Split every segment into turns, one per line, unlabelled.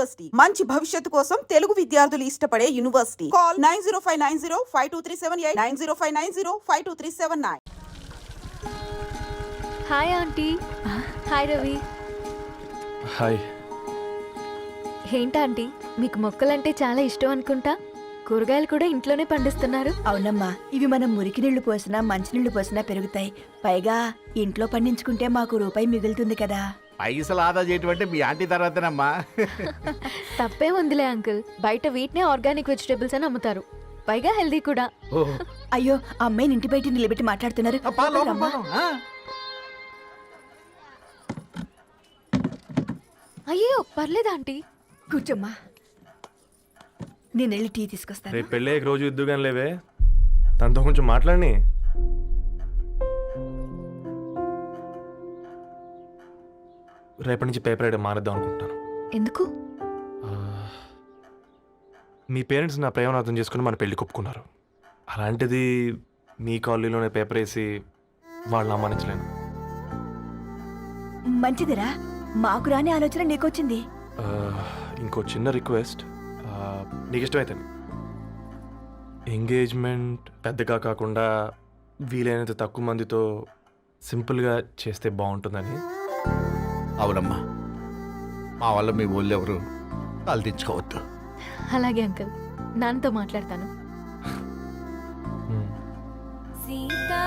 University మంచి భవిష్యత్తు కోసం తెలుగు విద్యార్థులు ఇష్టపడే university. Call 9059052378 9059052379.
Hi aunty. Hi Ravi.
Hi.
ఏంటా ఆంటీ, మీకు మొక్కలంటే చాలా ఇష్టం అనుకుంటా. కూరగాయలు కూడా ఇంట్లోనే పండిస్తున్నారు.
అవునమ్మా, ఇవి మనం మురికి నీళ్లు పోసినా మంచినీళ్లు పోసినా పెరుగుతాయి. పైగా ఇంట్లో పండించుకుంటే మాకు రూపాయి మిగులుతుంది కదా.
పైసలు ఆదా చేయటం అంటే మీ ఆంటీ తర్వాతనమ్మా.
తప్పే ఉందిలే అంకుల్, బయట వీటినే ఆర్గానిక్ వెజిటేబుల్స్ అని అమ్ముతారు, పైగా హెల్దీ కూడా.
అయ్యో, ఆ అమ్మాయిని ఇంటి బయట నిలబెట్టి మాట్లాడుతున్నారు. రమ్మా.
అయ్యో పర్లేదు ఆంటీ.
కూర్చోమ్మా, నేను వెళ్ళి టీ తీసుకొస్తాను.
రేపు పెళ్ళి రోజు ఇద్దుగాని లేవే, తనతో కొంచెం మాట్లాడి. రేపటి నుంచి పేపర్ వేయడం మానేద్దాం అనుకుంటాను.
ఎందుకు?
మీ పేరెంట్స్ నా ప్రేమను అర్థం చేసుకుని మన పెళ్లి ఒప్పుకున్నారు. అలాంటిది మీ కాలనీలోనే పేపర్ వేసి వాళ్ళని అమ్మానించలేను.
మంచిదిరా, మాకు రాని ఆలోచన నీకొచ్చింది.
ఇంకో చిన్న రిక్వెస్ట్, నీకు ఇష్టమైతే ఎంగేజ్మెంట్ పెద్దగా కాకుండా వీలైనంత తక్కువ మందితో సింపుల్గా చేస్తే బాగుంటుందని.
అవునమ్మా, మా వల్ల మీ ఊళ్ళో ఎవరు తలదించుకోవద్దు.
అలాగే అంకుల్, నాన్నతో మాట్లాడతాను.
సీతా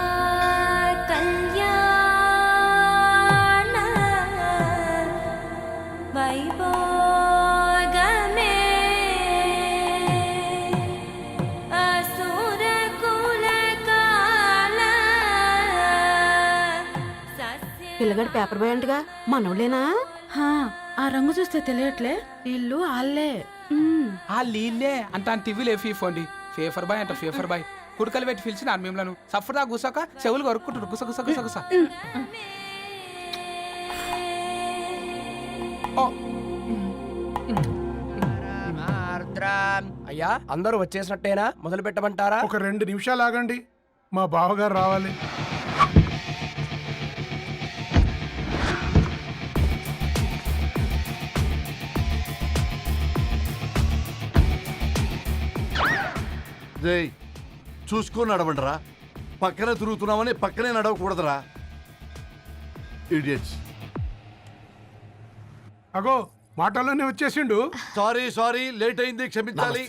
కళ్యాణ వైభోగమే అసుర కుల కాల
పిల్లగాడు పేపర్ బాయ్ అంటగా మనోళ్ళేనా?
ఆ రంగు చూస్తే తెలియట్లే, ఇల్లు ఆళ్ళే.
ఆ లీల్లే అంత టీవీలో ఫీఫోండి. ఫేఫర్ బాయ్ అంట, ఫేఫర్ బాయ్. కుడుకలు పెట్టి పిలిచిన మిమ్మలను సఫర్దా గుసక చెవులు కొరుక్కుంటారు. గుస గుస గుస గుస.
అయ్యా, అందరూ వచ్చేసినట్టేనా? మొదలు పెట్టమంటారా?
ఒక 2 నిమిషాలు ఆగండి, మా బావగారు రావాలి.
చూసుకొని నడవండిరా. పక్కన తిరుగుతున్నామని పక్కనే నడవకూడదురా. ఇడియట్స్.
అగో, మాటల్లోనే వచ్చేసిండు.
సారీ లేట్ అయింది, క్షమించాలి.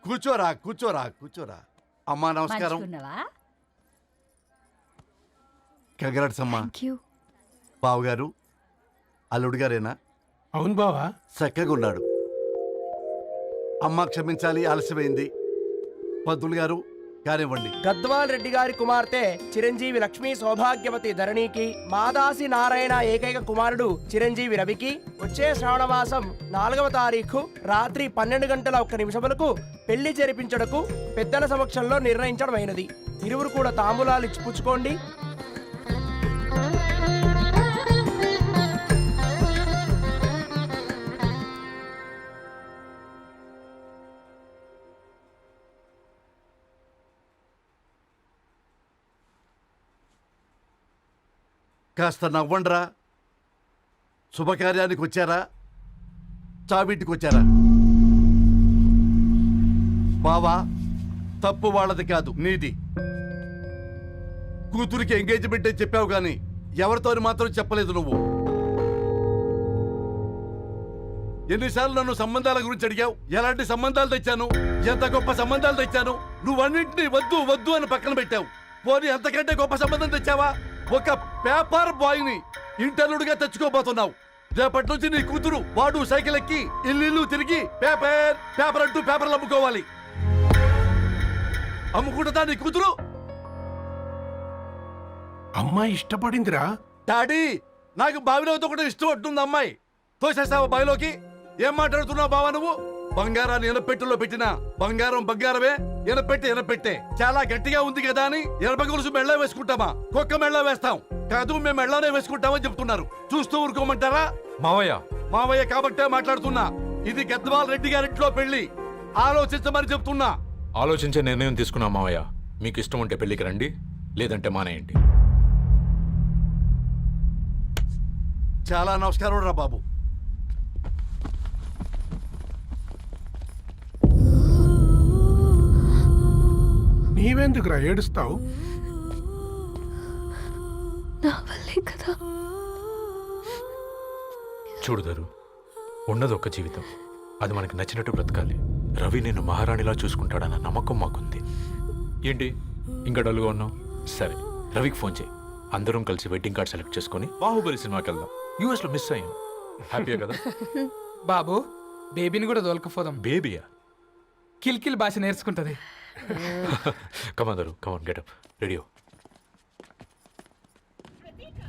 కూర్చోరా కూర్చోరా కూర్చోరా. అమ్మా నమస్కారం. కంగ్రాట్స్ అమ్మా. బావగారు అల్లుడు గారేనా?
అవును బావా,
చక్కగా ఉన్నాడు. అమ్మ క్షమించాలి, ఆలస్యమైంది. పంతులు గారు కానివ్వండి.
గద్వాల్ రెడ్డి గారి కుమార్తె చిరంజీవి లక్ష్మీ సౌభాగ్యవతి ధరణికి, మాదాసి నారాయణ ఏకైక కుమారుడు చిరంజీవి రవికి వచ్చే శ్రావణమాసం 4వ తారీఖు రాత్రి 12:01 పెళ్లి జరిపించడకు పెద్దల సమక్షంలో నిర్ణయించడమైనది. ఇరువురు కూడా తాంబూలాలు ఇచ్చి పుచ్చుకోండి.
కాస్త నవ్వండ్రా. శుభకార్యానికి వచ్చారా, చావింటికి వచ్చారా? బావా, తప్పు వాళ్ళది కాదు, నీది. కూతురికి ఎంగేజ్మెంట్ అని చెప్పావు కానీ ఎవరితో మాత్రం చెప్పలేదు నువ్వు. ఎన్నిసార్లు నన్ను సంబంధాల గురించి అడిగావు? ఎలాంటి సంబంధాలు తెచ్చాను, ఎంత గొప్ప సంబంధాలు తెచ్చాను. నువ్వన్నింటినీ వద్దు వద్దు అని పక్కన పెట్టావు. పోనీ అంతకంటే గొప్ప సంబంధం తెచ్చావా? ఒక పేపర్ బాయ్ ని ఇంటర్లుడిగా తెచ్చుకోబోతున్నావు. రేపటి నుంచి నీ కూతురు వాడు సైకిల్ ఎక్కి ఇల్లు తిరిగి పేపర్ పేపర్ అంటూ పేపర్లు అమ్ముకోవాలి. అమ్ముకుంటుందా నీ కూతురు?
అమ్మాయి ఇష్టపడిందిరా.
డాడీ, నాకు బావిలోతో కూడా ఇష్టం అంటుంది అమ్మాయి. తోసేస్తావా బావిలోకి? ఏం మాట్లాడుతున్నావు బావా నువ్వు? బంగారాన్ని ఎనపెట్టులో పెట్టినా బంగారం బంగారమే, ఎనపెట్టే చాలా గట్టిగా ఉంది కదా అని ఎనప గొలుసు మెళ్ళ వేసుకుంటామా? కుక్క మెళ్ళ వేస్తాం కాదు, మేము మెళ్ళనే వేసుకుంటామని చెప్తున్నారు. చూస్తూ ఊరుకోమంటారా? మావయ్య కాబట్టే మాట్లాడుతున్నా. ఇది గద్వాల్ రెడ్డి గారింట్లో పెళ్లి. ఆలోచించమని చెప్తున్నా.
ఆలోచించే నిర్ణయం తీసుకున్నా మావయ్య. మీకు ఇష్టం ఉంటే పెళ్లికి రండి, లేదంటే మానేయండి.
చాలా నమస్కారం రా బాబు.
నువ్వెందుకురా ఏడుస్తావు?
నా వల్లే కదా.
చూడుదరు, ఉన్నది ఒక్క జీవితం, అది మనకి నచ్చినట్టు బ్రతకాలి. రవి నేను మహారాణిలా చూసుకుంటాడన్న నమ్మకం మాకుంది. ఏంటి ఇంకా డల్గా ఉన్నావు? సరే, రవికి ఫోన్ చేయి. అందరం కలిసి వెడ్డింగ్ కార్డ్ సెలెక్ట్ చేసుకొని బాహుబలి సినిమాకి వెళ్దాం. యూఎస్లో మిస్ అయ్యాం. హ్యాపీయా కదా?
బాబు బేబీని కూడా దోలకపోదాం.
బేబీయా?
కిల్కిల్ భాష నేర్చుకుంటది.
కమాందరు, కమాన్ గెటప్ రెడీ.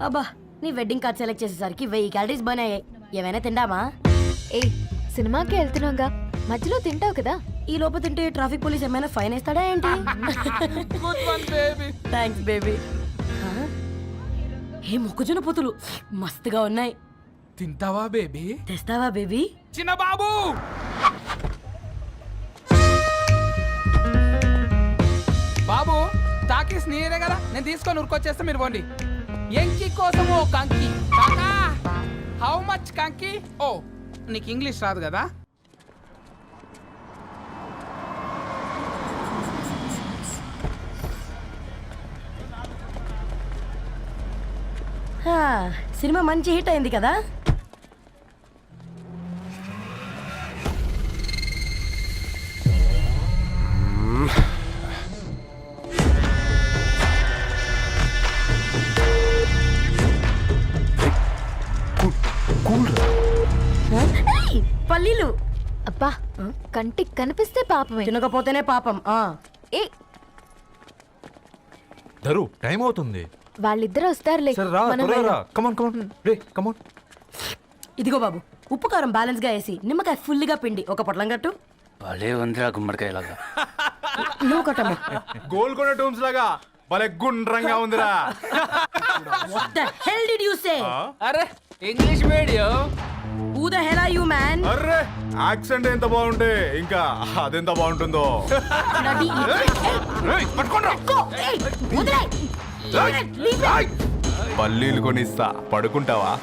అబ్బా, నీ వెడ్డింగ్ కార్డ్ సెలెక్ట్ చేసేసరికి 1000 క్యాలరీస్ బర్న్ అయ్యాయి. ఏమైనా తిండామా?
ఏ సినిమాకి వెళ్తున్నాగా, మధ్యలో తింటావు కదా.
ఈ లోపు తింటే ట్రాఫిక్ పోలీస్ ఏమైనా ఫైన్ వేస్తాడా ఏంటి?
Good one baby.
Thanks baby. ఏ మొక్కజొన్న పొతులు మస్తుగా ఉన్నాయి.
తింటావా బేబీ?
తెస్తావా బేబీ?
చిన్న బాబు, బాబు టాకీస్ నీరే కదా, నేను తీసుకొని ఉరుకొచ్చేస్తే మీరు పోండి. ఎంకి కోసం ఓ కంకి. కాకా హౌ మచ్ కంకి? ఓ నీకు ఇంగ్లీష్ రాదు కదా.
హా, సినిమా మంచి హిట్ అయింది కదా. ఏయ్, పల్లీలు.
అబ్బా, కంటికి కనిపిస్తే పాపమే,
తినకపోతేనే పాపం.
ఏ
దరు, టైం అవుతుంది.
వాళ్ళిద్దరు వస్తారులే,
సరే రా,
మనం
త్వరగా రా.
వెళ్దాం.
కమాన్ కమాన్ రే, కమాన్.
ఇదిగో బాబు, ఉప్పు కారం బ్యాలెన్స్ గా వేసి నిమ్మకాయ ఫుల్గా పిండి ఒక పొట్లం కట్టు.
భలే ఉందిరా గుమ్మడికాయలాగా.
నువ్వు కట్టమ్మా.
గోల్కొండ టూమ్స్ లాగా భలే గుండ్రంగా ఉందిరా.
What the hell did you say?
అరే English medium.
Who the hell are you, man?
Array accent ఎంత బాగుంటే ఇంకా అదెంత బాగుంటుందో.
Bloody idiot. Go. Hey, వదిలేయ్. Leave it.
పల్లీలు కొనిస్తా, పడుకుంటావా?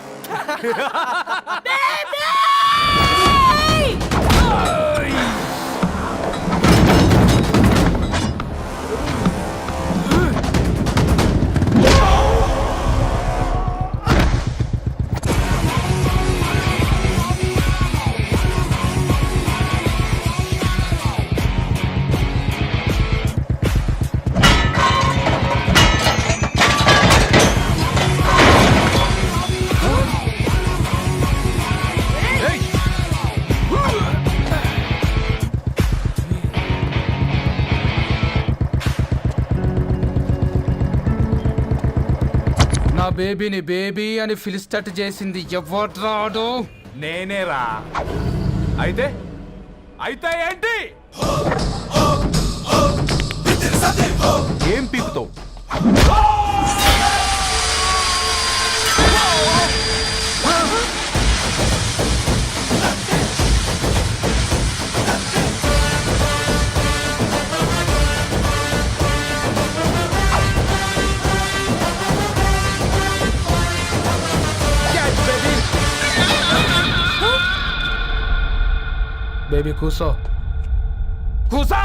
నా బేబీని బేబీ అని ఫిలిస్టట్ చేసింది ఎవడ్రాడు?
నేనేరా. అయితే అయితే ఏంటి? ఏం పీకుతావు?
బేబీ కూసో, కూసా.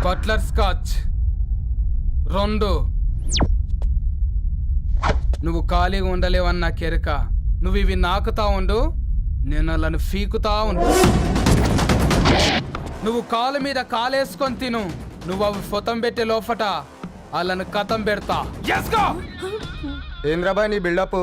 Buttler scotch 2. నువ్వు ఖాళీగా ఉండలేవన్న కెరక. నువ్వు ఇవి నాకుతా ఉండు, నేను వాళ్ళని ఫీకుతా ఉండు. నువ్వు కాలు మీద కాలేసుకొని తిను. నువ్వు అవి ఫొతం పెట్టే లోపట వాళ్ళని కథం పెడతా.
ఏం రాబాయ్ నీ బిల్డప్?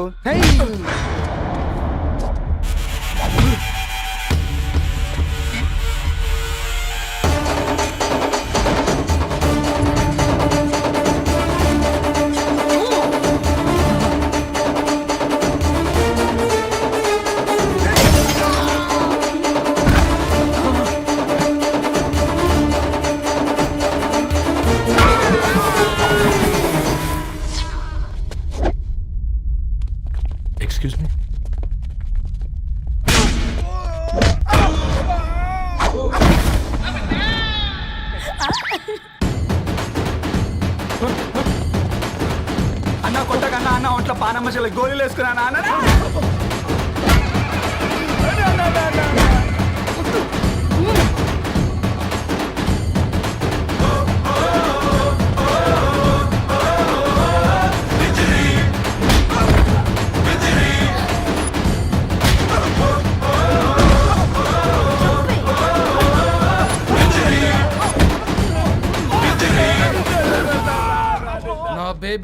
Excuse me.
అన్న కొట్టకన్నా అన్న ఒంట్లో పానమ్మశల గోళీలు వేసుకున్నా అన్న.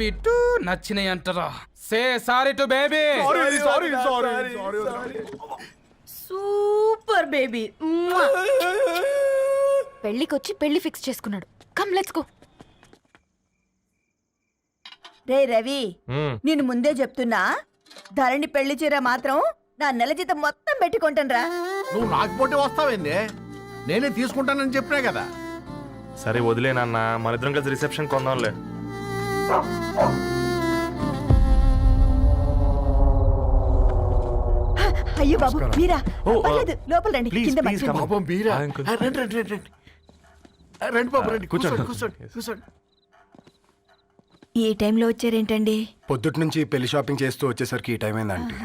బేబీ టూ నచ్చినాయి అంటారా? Say sorry to baby.
Super baby.
పెళ్ళికొచ్చి పెళ్లి ఫిక్స్ చేసుకున్నాడు. Come let's go.
రే రవి, నేను ముందే చెప్తున్నా, ధరణి పెళ్లి చీర మాత్రం నా నెల జీతం మొత్తం పెట్టుకుంటానురా.
నువ్వు నాకు పోటీ వస్తావేంది? నేనే తీసుకుంటానని చెప్పినా కదా.
సరే వదిలేనన్న, మన ఇద్దరం కలిసి రిసెప్షన్ కొందాంలే.
అయ్యో బాబు మీరా?
ఓ,
పర్లేదు, లోపల రండి.
ప్లీజ్,
కింద
ప్లీజ్,
మర్చిపో-
come on.
పాపం బీరా.
Hi uncle.
రండి రండి రండి రండి. రండి బాబు రండి.
కూర్చోండి.
కూర్చోండి.
ఈ టైంలో వచ్చారేంటండి?
పొద్దుటి నుంచి పెళ్లి షాపింగ్ చేస్తూ వచ్చేసరికి ఈ టైం అయిందండి.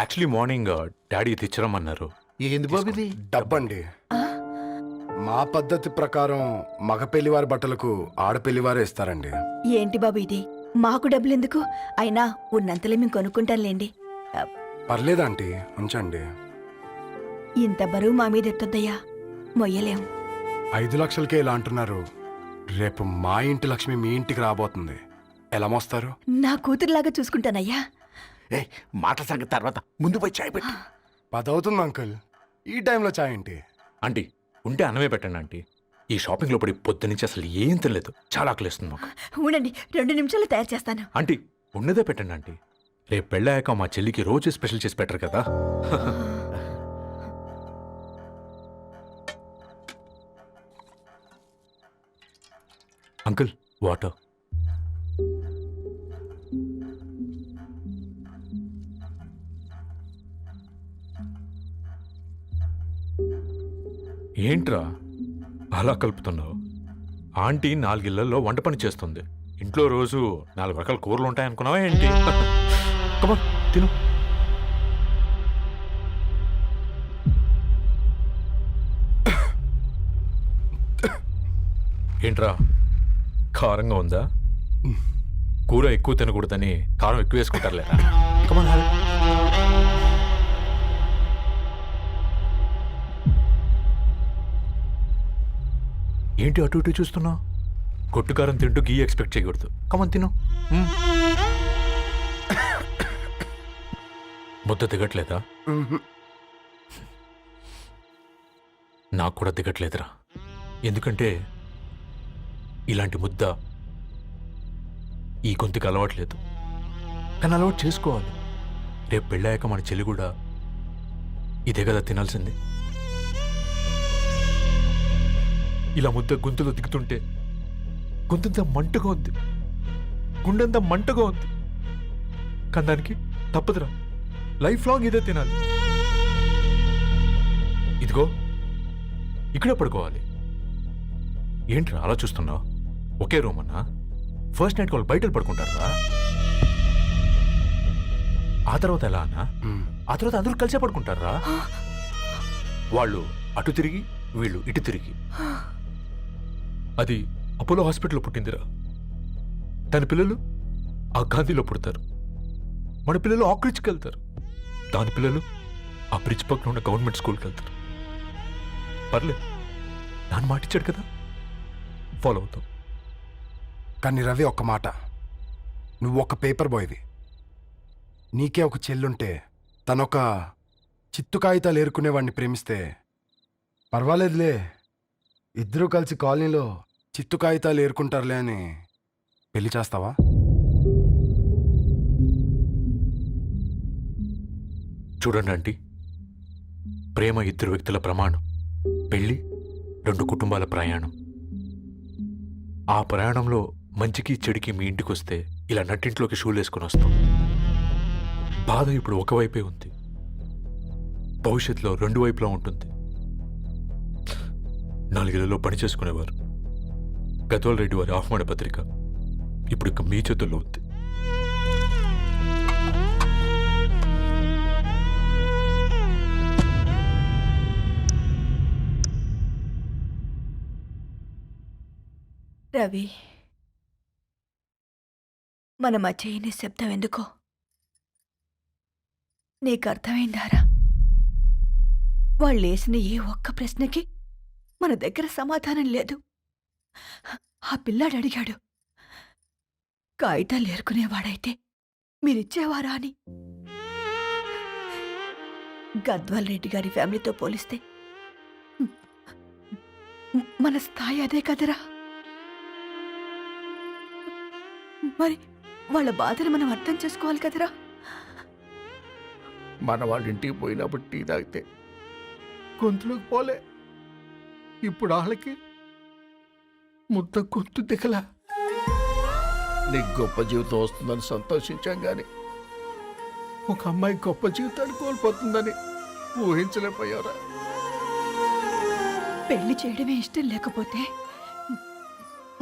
యాక్చువల్లీ మార్నింగ్ డాడీ తెచ్చరమన్నారు.
ఏంది బాబు ఇది?
డబ్బండి. మా పద్ధతి ప్రకారం మగ పెళ్లివారి బట్టలకు ఆడపెళ్లివారే ఇస్తారండి.
ఏంటి బాబు ఇది? మాకు డబ్బులు ఎందుకు? అయినా ఉన్నంతలే మేము కొనుక్కుంటాంలేండి.
పర్లేదంటీ, ఉంచండి.
ఇంత బరువు మా మీద ఎత్తొద్దయ్యా, మొయ్యలేం.
5 లక్షలకే ఇలా అంటున్నారు. రేపు మా ఇంటి లక్ష్మి మీ ఇంటికి రాబోతుంది. ఎలా మోస్తారు?
నా కూతురులాగా చూసుకుంటానయ్యా.
మాట సంగతి తర్వాత, ముందు పోయి చాయ్ పెట్టి.
10 అవుతుంది అంకుల్. ఈ టైంలో చాయ్ ఏంటి?
ఆంటీ ఉంటే అన్నమే పెట్టండి ఆంటీ. ఈ షాపింగ్లో పడి పొద్దు నుంచి అసలు ఏం తినలేదు. చాలా ఆకలిస్తుంది మాకు.
ఉండండి, 2 నిమిషాలు తయారు చేస్తాను.
ఆంటీ ఉన్నదే పెట్టండి ఆంటీ. రేపు పెళ్ళాక మా చెల్లికి రోజు స్పెషల్ చేసి పెట్టరు కదా. Uncle water. ఏంట్రా అలా కలుపుతున్నావు? ఆంటీ 4 ఇళ్లలో వంట పని చేస్తుంది. ఇంట్లో రోజు 4 రకాల కూరలు ఉంటాయనుకున్నావా ఏంటి? కమా తిను. ఏంట్రా కారంగా ఉందా? కూర ఎక్కువ తినకూడదని కారం ఎక్కువ వేసుకుంటారులేరా. కమాన్ హ్యావ్ ఇట్. ఏంటి అటు ఇటు చూస్తున్నావు? కొట్టుకారం తింటూ గీ ఎక్స్పెక్ట్ చేయకూడదు. కమన్ తిను. ముద్ద దిగట్లేదా? నాకు కూడా దిగట్లేదురా. ఎందుకంటే ఇలాంటి ముద్ద ఈ గొంతుకి అలవాట్లేదు. కానీ అలవాటు చేసుకోవాలి. రేపు పెళ్ళాక మన చెల్లి కూడా ఇదే కదా తినాల్సింది. ఇలా ముద్ద గొంతులో దిగుతుంటే గొంతంతా మంటగా ఉంది, గుండెంతా మంటగా ఉంది. కానీ దానికి తప్పదురా, లైఫ్ లాంగ్ ఇదే తినాలి. ఇదిగో ఇక్కడే పడుకోవాలి. ఏంట్రా అలా చూస్తున్నావు? ఒకే రూమ్ అన్నా? ఫస్ట్ నైట్ వాళ్ళు బయట పడుకుంటారా? ఆ తర్వాత ఎలా అన్నా? ఆ తర్వాత అందరూ కలిసే పడుకుంటారా? వాళ్ళు అటు తిరిగి వీళ్ళు ఇటు తిరిగి. అది అపోలో హాస్పిటల్లో పుట్టిందిరా. దాని పిల్లలు ఆ గాంధీలో పుడతారు. మన పిల్లలు ఆక్రిడ్జ్కి వెళ్తారు. దాని పిల్లలు ఆ బ్రిడ్జ్ పక్కన ఉన్న గవర్నమెంట్ స్కూల్కి వెళ్తారు. పర్లేదు, నాన్న మాటిచ్చాడు కదా, ఫాలో అవుతాం.
కానీ రవి, ఒక్క మాట. నువ్వు ఒక పేపర్ బాయ్వి. నీకే ఒక చెల్లుంటే తనొక చిత్తు కాగితాలు ఏరుకునేవాడిని ప్రేమిస్తే పర్వాలేదులే, ఇద్దరూ కలిసి కాలనీలో చిత్తు కాగితాలు ఏరుకుంటారులే అని పెళ్లి చేస్తావా?
చూడండి ఆంటీ, ప్రేమ 2 వ్యక్తుల ప్రమాణం, పెళ్ళి 2 కుటుంబాల ప్రయాణం. ఆ ప్రయాణంలో మంచికి చెడుకి మీ ఇంటికి వస్తే ఇలా నట్టింట్లోకి షూలు వేసుకుని వస్తాం. బాధ ఇప్పుడు ఒకవైపే ఉంది, భవిష్యత్తులో 2 వైపులా ఉంటుంది. 4 ఇళ్లలో పని చేసుకునేవారు గద్వాల్ రెడ్డి వారి ఆహ్వాన పత్రిక ఇప్పుడు ఇక మీ చేతుల్లో ఉంది.
రవి, మన మధ్య ఈ నిశ్శబ్దం ఎందుకో నీకు అర్థమైందారా? వాళ్ళు వేసిన ఏ ఒక్క ప్రశ్నకి మన దగ్గర సమాధానం లేదు. ఆ పిల్లాడు అడిగాడు, కాగితాలు ఏరుకునేవాడైతే మీరిచ్చేవారా అని. గద్వాల్ రెడ్డి గారి ఫ్యామిలీతో పోలిస్తే మన స్థాయి అదే కదరా. మరి వాళ్ళ బాధను మనం అర్థం చేసుకోవాలి కదరా.
మన వాళ్ళ ఇంటికి పోయినప్పుడు టీ తాగితే గొంతులోకి పోలే, ఇప్పుడు వాళ్ళకి ముద్ద గొంతు దిగలా. నీకు గొప్ప జీవితం వస్తుందని సంతోషించాం కానీ ఒక అమ్మాయి గొప్ప జీవితాన్ని కోల్పోతుందని ఊహించలేకపోయారా?
పెళ్లి చేయడమే ఇష్టం లేకపోతే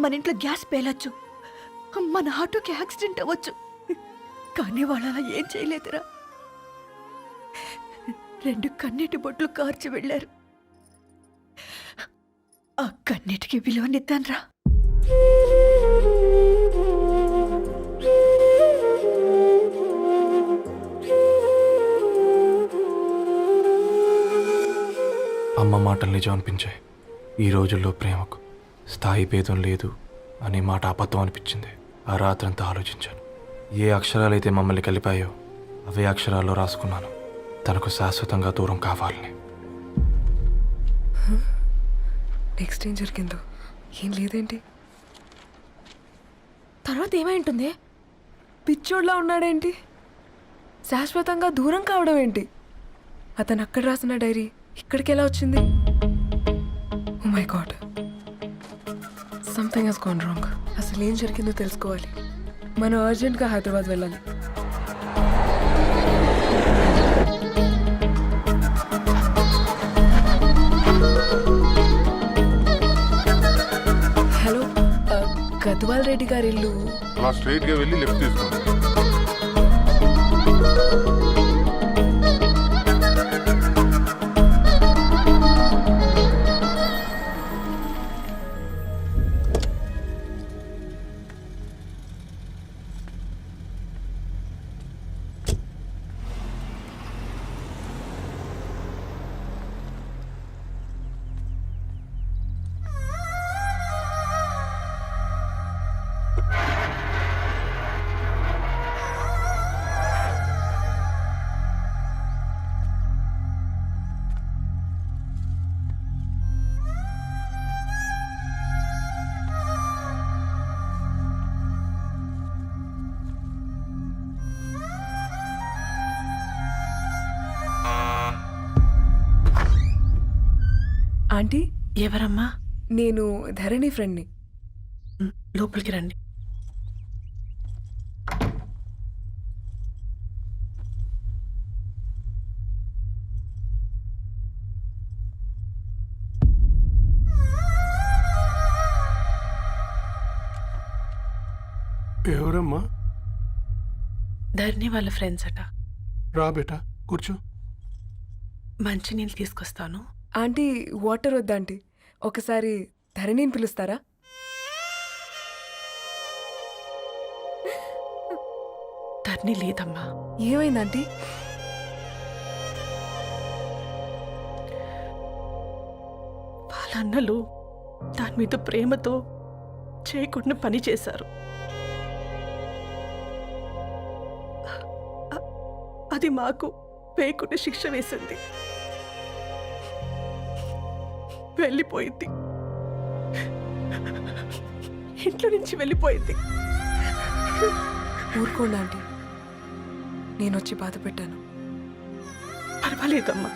మన ఇంట్లో గ్యాస్ పేలొచ్చు, మన ఆటోకి యాక్సిడెంట్ అవ్వచ్చు, కానీ వాళ్ళు అలా ఏం చేయలేదురా. 2 కన్నీటి బొట్లు కార్చి వెళ్ళారు. ఆ కన్నీటికి విలువనిద్దాన్రా.
అమ్మ మాటలు నిజం అనిపించాయి. ఈ రోజుల్లో ప్రేమకు స్థాయి భేదం లేదు అనే మాట అబద్ధం అనిపించింది. ఆ రాత్రంతా ఆలోచించాను. ఏ అక్షరాలైతే మమ్మల్ని కలిపాయో అవే అక్షరాల్లో రాసుకున్నాను, తనకు శాశ్వతంగా దూరం కావాలని.
నెక్స్ట్ ఏం జరిగిందో ఏం లేదేంటి? తర్వాత ఏమై ఉంటుంది? పిచ్చోడ్లా ఉన్నాడేంటి? శాశ్వతంగా దూరం కావడం ఏంటి? అతను అక్కడ రాసిన డైరీ ఇక్కడికి ఎలా వచ్చింది? Oh my god, something has gone wrong. అసలు ఏం జరిగిందో తెలుసుకోవాలి. మనం అర్జెంట్గా హైదరాబాద్ వెళ్ళాలి. హలో, గద్వాల్ రెడ్డి గారి ఇల్లు
అలా స్ట్రైట్ గా వెళ్ళి లెఫ్ట్ తీసుకోండి.
ఆంటీ,
ఎవరమ్మా?
నేను ధరణి ఫ్రెండ్ని.
లోపలికి రండి.
ఎవరమ్మా?
ధరణి వాళ్ళ ఫ్రెండ్స్ అట.
రా బేటా, కూర్చో.
మంచినీళ్ళు తీసుకొస్తాను.
ఆంటీ, వాటర్ వద్దా ఆంటీ? ఒకసారి ధరణిని పిలుస్తారా?
ధరణి లేదమ్మా.
ఏమైంది ఆంటీ?
వాళ్ళ అన్నలు దాని మీద ప్రేమతో చేయకుండా పని చేశారు. అది మాకు వేయకుండా శిక్ష వేసింది. వెళ్ళిపోయింది, ఇంట్లో నుంచి వెళ్ళిపోయింది.
ఊరుకోండి ఆంటీ, నేను వచ్చి బాధ పెట్టాను.
పర్వాలేదమ్మా,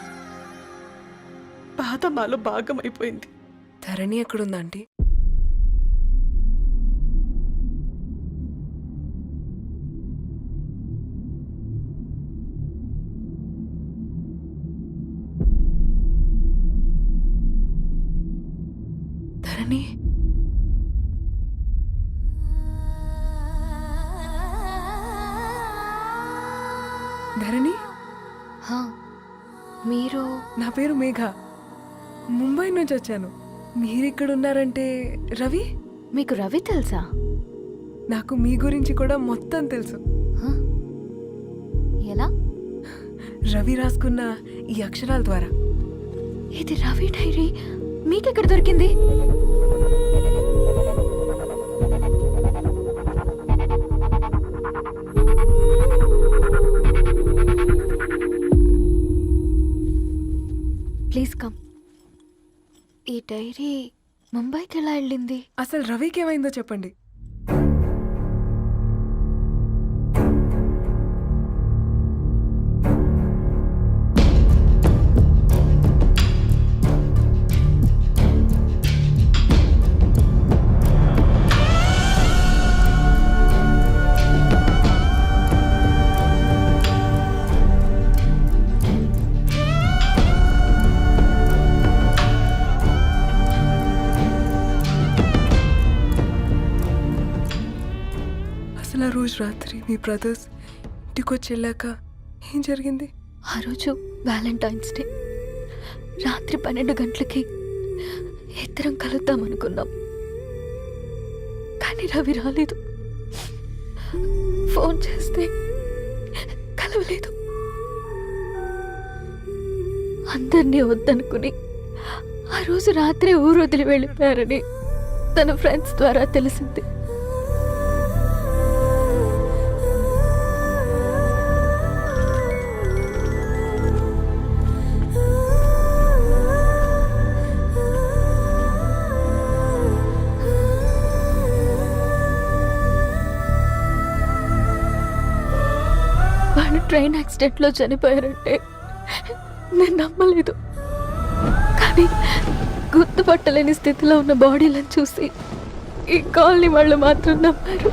బాధ మాలో భాగమైపోయింది.
ధరణి ఎక్కడుందా ఆంటీ? ధరణి, ధరణి,
మీరు?
నా పేరు మేఘ, ముంబై నుంచి వచ్చాను. మీరిక్కడున్నారంటే రవి?
మీకు రవి తెలుసా?
నాకు మీ గురించి కూడా మొత్తం తెలుసు.
ఎలా?
రవి రాసుకున్న ఈ అక్షరాల ద్వారా.
ఇది రవి డైరీ మీకెక్కడ దొరికింది? Please come. ఈ డైరీ ముంబైకి ఎలా వెళ్ళింది?
అసలు రవికి ఏమైందో చెప్పండి. అసలు ఆ రోజు రాత్రి మీ బ్రదర్స్ ఇంటికి వచ్చి వెళ్ళాక ఏం జరిగింది?
ఆ రోజు వ్యాలంటైన్స్ డే రాత్రి 12 గంటలకి ఇద్దరం కలుద్దాం అనుకున్నాం. కానీ రవి రాలేదు. ఫోన్ చేస్తే కలవలేదు. అందరినీ వద్దనుకుని ఆ రోజు రాత్రి ఊరు వదిలి వెళ్ళిపోయారని తన ఫ్రెండ్స్ ద్వారా తెలిసింది. వాళ్ళు ట్రైన్ యాక్సిడెంట్లో చనిపోయారంటే నేను నమ్మలేదు. కానీ గుర్తుపట్టలేని స్థితిలో ఉన్న బాడీలను చూసి ఈ కాలనీ వాళ్ళు మాత్రం నమ్మారు.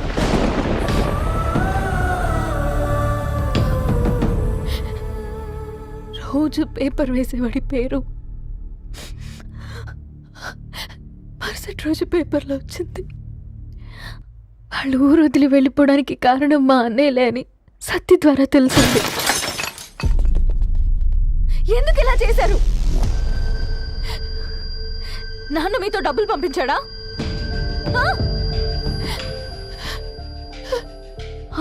రోజు పేపర్ వేసేవాడి పేరు మరుసటి రోజు పేపర్లో వచ్చింది. వాళ్ళు ఊరు వదిలి వెళ్ళిపోవడానికి కారణం మా అన్నయ్యలే అని సత్తి ద్వారా తెలిసింది. ఎందుకు ఇలా చేశారు? నాన్న మీతో డబ్బులు పంపించాడా?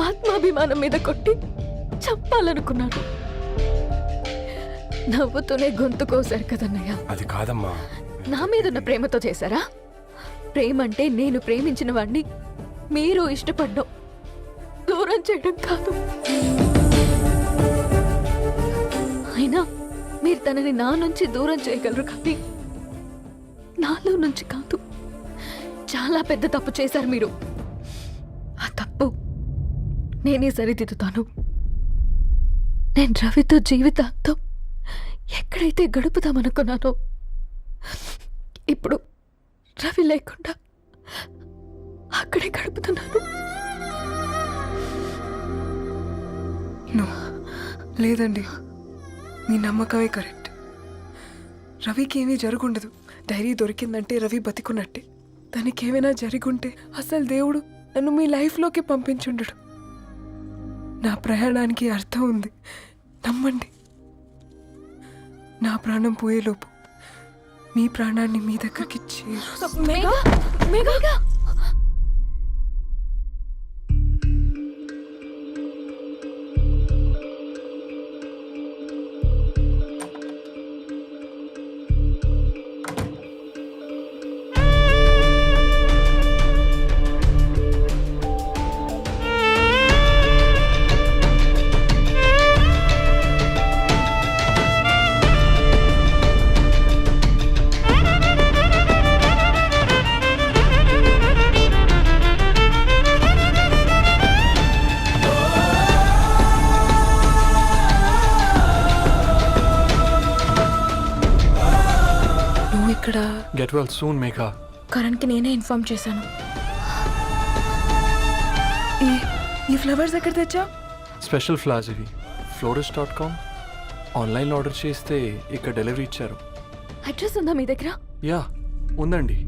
ఆత్మాభిమానం మీద కొట్టి చంపాలనుకున్నాను. నవ్వుతూనే గొంతు కోసారు కదన్నయ్య.
అది కాదమ్మా.
నా మీదున్న ప్రేమతో చేశారా? ప్రేమంటే నేను ప్రేమించిన వాడిని మీరు ఇష్టపడ్డం, దూరం చేయడం కాదు. అయినా మీరు తనని నా నుంచి దూరం చేయగలరు, కానీ నాలో నుంచి కాదు. చాలా పెద్ద తప్పు చేశారు మీరు. ఆ తప్పు నేనే సరిదిద్దుతాను. నేను రవితో జీవితాంతం ఎక్కడైతే గడుపుదామనుకున్నానో ఇప్పుడు రవి లేకుండా అక్కడే గడుపుతున్నాను.
లేదండి, మీ నమ్మకమే కరెక్ట్. రవికి ఏమీ జరుగుండదు. డైరీ దొరికిందంటే రవి బతికున్నట్టే. తనకి ఏమైనా జరుగుంటే అసలు దేవుడు నన్ను మీ లైఫ్లోకి పంపించుండడు. నా ప్రయాణానికి అర్థం ఉంది, నమ్మండి. నా ప్రాణం పోయేలోపు మీ ప్రాణాన్ని మీ దగ్గరికి ఇక్కడ
గెట్ వెల్ సూన్ మేఘా.
కరణ్కి నేనే ఇన్ఫార్మ్ చేశాను. ఈ ఫ్లవర్స్ ఎక్కడ తెచ్చా?
స్పెషల్ ఫ్లవర్స్ ఇవి. florist.com ఆన్లైన్లో ఆర్డర్ చేస్తే ఇక్కడ డెలివరీ ఇచ్చారు.
అడ్రస్ ఉందా మీ దగ్గర?
యా ఉందండి.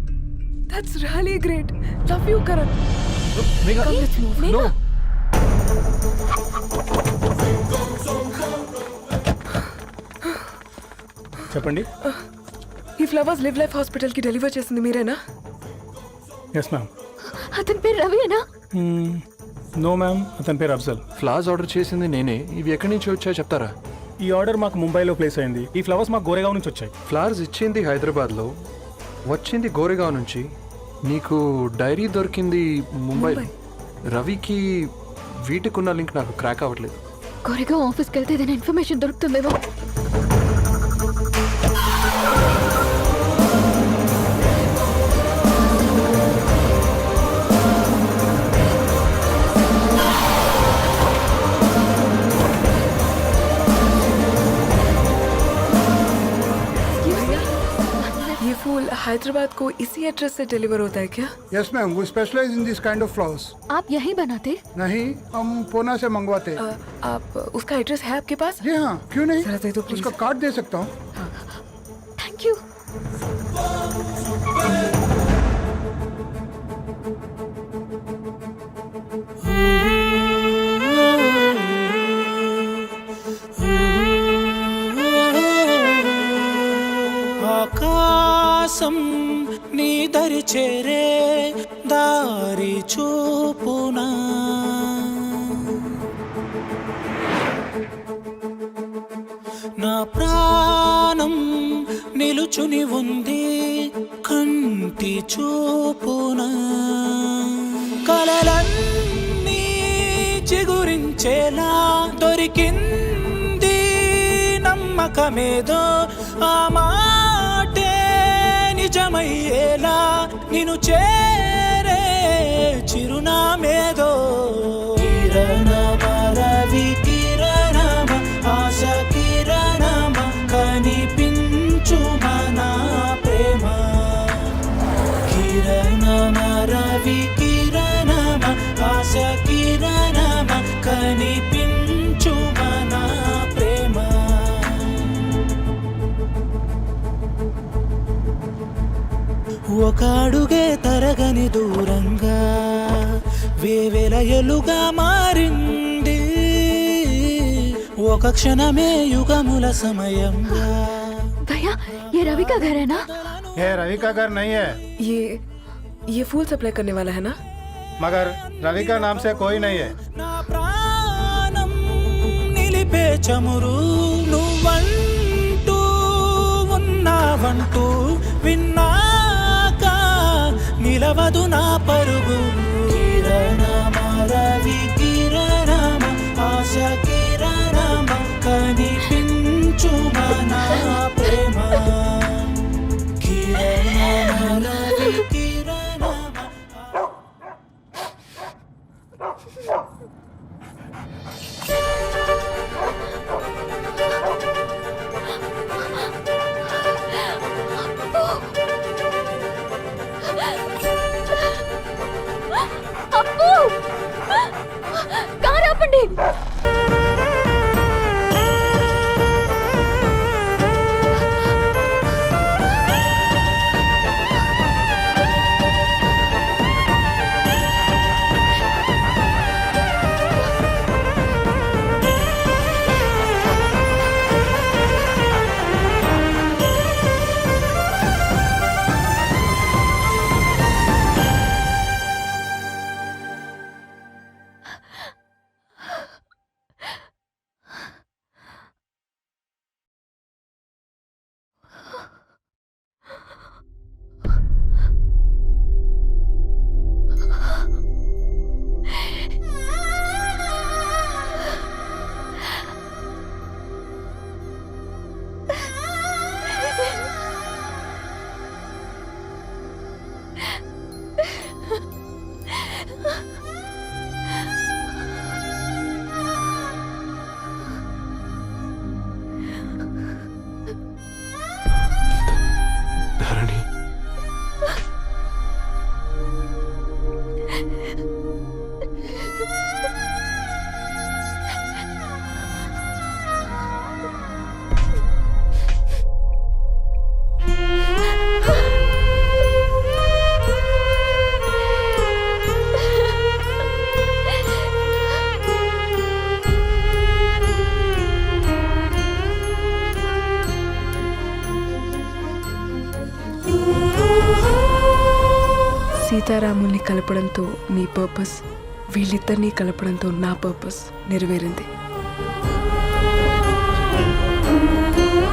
That's really great. Love you Karan.
No.
చెప్పండి.
ఈ ఫ్లవర్స్ లివ్ లైఫ్ హాస్పిటల్కి డెలివర్ చేసింది మీరేనా?
Yes ma'am.
అతని పేరు రవియేనా?
నో మ్యామ్, అతని పేరు అఫ్జల్.
ఫ్లవర్స్ ఆర్డర్ చేసింది నేనే. ఇవి ఎక్కడి నుంచి వచ్చాయో చెప్తారా?
ఈ ఆర్డర్ మాకు ముంబైలో ప్లేస్ అయింది. ఈ ఫ్లవర్స్ మాకు గోరేగావ్ నుంచి వచ్చాయి.
ఫ్లవర్స్ ఇచ్చింది హైదరాబాద్లో, వచ్చింది గోరేగావ్ నుంచి. నీకు డైరీ దొరికింది ముంబై. రవికి వీటికున్న లింక్ నాకు క్రాక్ అవ్వట్లేదు.
కోరేగావ్ ఆఫీస్కి వెళ్తే ఏదైనా ఇన్ఫర్మేషన్ దొరుకుతుందేమో.
फूल हैदराबाद को इसी एड्रेस से डिलीवर होता है क्या?
Yes ma'am, we specialise in this kind of flowers.
आप यही बनाते?
नहीं, हम पूना से मंगवाते।
आप उसका एड्रेस है आपके पास?
जी हाँ, क्यों नहीं?
जरा दे दो प्लीज।
उसका कार्ड दे सकता हूँ।
Thank you.
ఆకాశం నీ దరి చేరే దారి చూపునా నా ప్రాణం నిలుచుని ఉంది కంటి చూపునా కలలన్నీ చిగురించేలా దొరికింది నమ్మకమేదో ఆ మాటే నిజమయ్యేలా నిన్ను చేరే చిరునామేదో కిరణమ రవి కిరణమ ఆశ కిరణమ కనిపించు మన ప్రేమ కిరణమ రవి కిరణమ ఆశ కిరణమ కనిపించు మన ప్రేమ ఒక అడుగే తరగని దూరంగా వేవేల ఎలుగా మారింది ఒక క్షణమే యుగముల సమయంగా
भैया ये रवि का घर है ना?
ये रवि का घर नहीं है,
ये फूल सप्लाई करने वाला है ना?
मगर रवि का नाम से कोई नहीं है।
నా ప్రాణం నిలిపే చమురు నువ్వంటూ ఉన్నావంటూ విన్నాక నిలవదు నా పరుగు కిరణమ రవి కిరణమ ఆశ కిరణమ కనిపించు మన ప్రేమ కిరణమ రవి కిరణమ
అప్పు కారు ఆపండి.
ధరణి,
సీతారాముల్ని కలపడంతో నీ పర్పస్, వీళ్ళిద్దరినీ కలపడంతో నా పర్పస్ నెరవేరింది.